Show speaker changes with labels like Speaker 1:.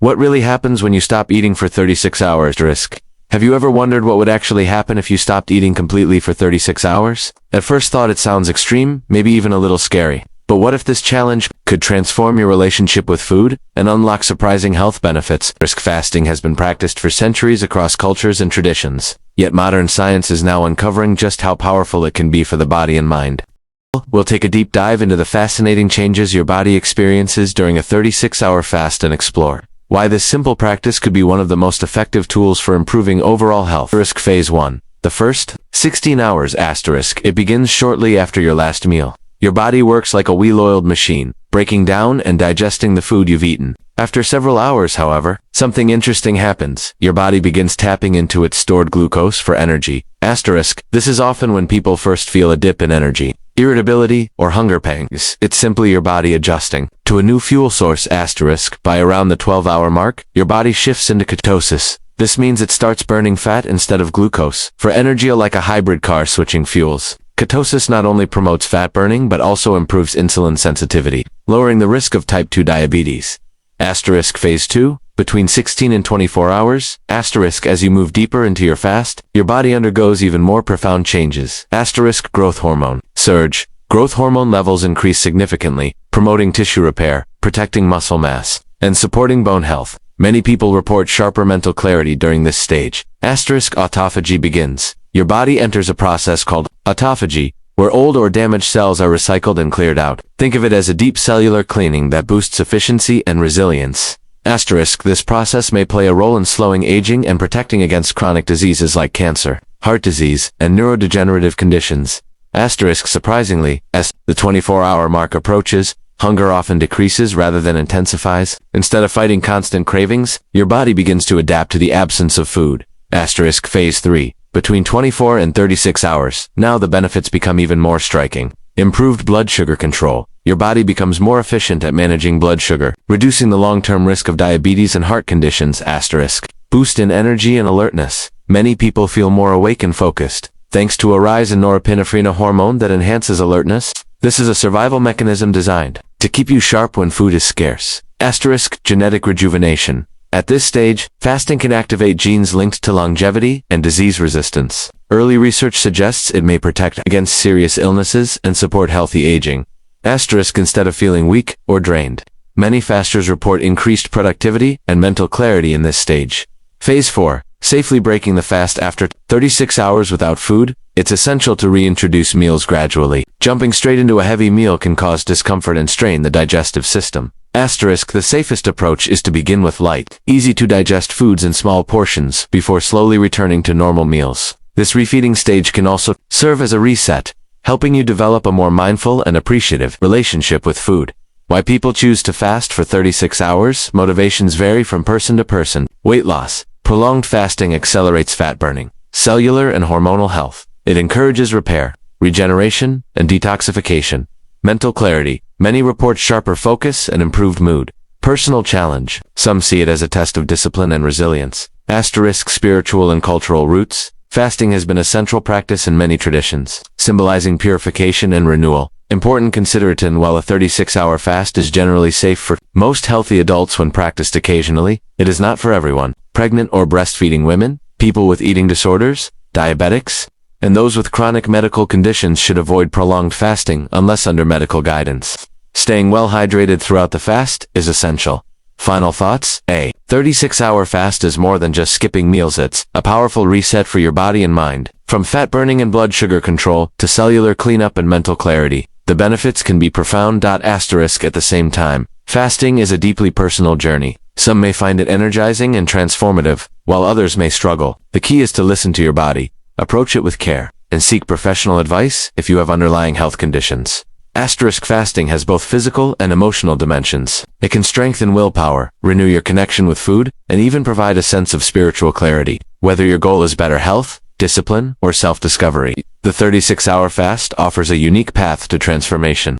Speaker 1: What really happens when you stop eating for 36 hours? Have you ever wondered what would actually happen if you stopped eating completely for 36 hours? At first thought it sounds extreme, maybe even a little scary. But what if this challenge could transform your relationship with food and unlock surprising health benefits? Fasting has been practiced for centuries across cultures and traditions. Yet modern science is now uncovering just how powerful it can be for the body and mind. We'll take a deep dive into the fascinating changes your body experiences during a 36-hour fast and explore why this simple practice could be one of the most effective tools for improving overall health. Phase 1. The first 16 hours. It begins shortly after your last meal. Your body works like a well-oiled machine, breaking down and digesting the food you've eaten. After several hours, however, something interesting happens. Your body begins tapping into its stored glucose for energy. This is often when people first feel a dip in energy, irritability, or hunger pangs. It's simply your body adjusting to a new fuel source. By around the 12-hour mark, your body shifts into ketosis. This means it starts burning fat instead of glucose for energy, like a hybrid car switching fuels. Ketosis not only promotes fat burning but also improves insulin sensitivity, lowering the risk of type 2 diabetes. Phase 2. Between 16 and 24 hours. As you move deeper into your fast, your body undergoes even more profound changes. Growth hormone surge. Growth hormone levels increase significantly, promoting tissue repair, protecting muscle mass, and supporting bone health. Many people report sharper mental clarity during this stage. Autophagy begins. Your body enters a process called autophagy, where old or damaged cells are recycled and cleared out. Think of it as a deep cellular cleaning that boosts efficiency and resilience. This process may play a role in slowing aging and protecting against chronic diseases like cancer, heart disease, and neurodegenerative conditions. Surprisingly, as the 24-hour mark approaches, hunger often decreases rather than intensifies. Instead of fighting constant cravings, your body begins to adapt to the absence of food. Phase 3. Between 24 and 36 hours. Now the benefits become even more striking. Improved blood sugar control. Your body becomes more efficient at managing blood sugar, reducing the long-term risk of diabetes and heart conditions. Boost in energy and alertness. Many people feel more awake and focused, thanks to a rise in norepinephrine, a hormone that enhances alertness. This is a survival mechanism designed to keep you sharp when food is scarce. Genetic rejuvenation. At this stage, fasting can activate genes linked to longevity and disease resistance. Early research suggests it may protect against serious illnesses and support healthy aging. Instead of feeling weak or drained. Many fasters report increased productivity and mental clarity in this stage. Phase 4. Safely breaking the fast. After 36 hours without food, it's essential to reintroduce meals gradually. Jumping straight into a heavy meal can cause discomfort and strain the digestive system. The safest approach is to begin with light, easy-to-digest foods in small portions before slowly returning to normal meals. This refeeding stage can also serve as a reset, helping you develop a more mindful and appreciative relationship with food. Why people choose to fast for 36 hours? Motivations vary from person to person. Weight loss. Prolonged fasting accelerates fat burning, cellular and hormonal health. It encourages repair, regeneration, and detoxification. Mental clarity. Many report sharper focus and improved mood. Personal challenge. Some see it as a test of discipline and resilience. Spiritual and cultural roots. Fasting has been a central practice in many traditions, symbolizing purification and renewal. Important consideration. While a 36-hour fast is generally safe for most healthy adults when practiced occasionally, it is not for everyone. Pregnant or breastfeeding women, people with eating disorders, diabetics, and those with chronic medical conditions should avoid prolonged fasting unless under medical guidance. Staying well hydrated throughout the fast is essential. Final thoughts? A 36-hour fast is more than just skipping meals. It's a powerful reset for your body and mind. From fat burning and blood sugar control to cellular cleanup and mental clarity, the benefits can be profound. At the same time, fasting is a deeply personal journey. Some may find it energizing and transformative, while others may struggle. The key is to listen to your body, approach it with care, and seek professional advice if you have underlying health conditions. Fasting has both physical and emotional dimensions. It can strengthen willpower, renew your connection with food, and even provide a sense of spiritual clarity. Whether your goal is better health, discipline, or self-discovery, the 36-hour fast offers a unique path to transformation.